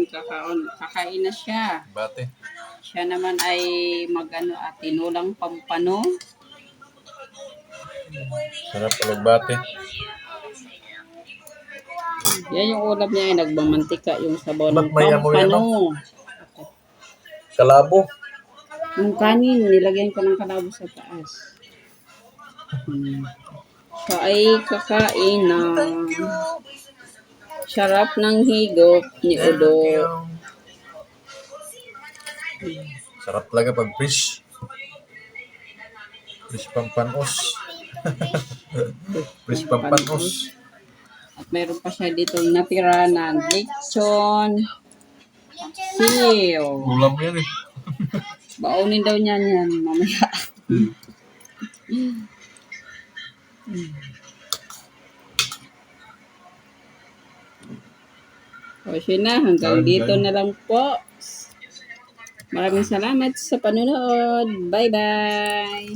kakain na siya. Bate. Siya naman ay tinulang pampano. Sarap alagbate. Yan yung ulam niya ay nagmamantika yung sabaw ng Ba't may amoy pampano. Kalabo. Yung kanin, nilagyan ko ng kalabo sa taas. Siya ay kakain ng sarap ng higop ni Udo. Sarap talaga pag fish. Fish pampanos. Fish pampanos. At meron pa siya dito natira na lechon. Siyo. Ulam yan eh. Baunin daw niya yan mamaya. O siya na, hanggang dito na lang po. Maraming salamat sa panonood. Bye-bye!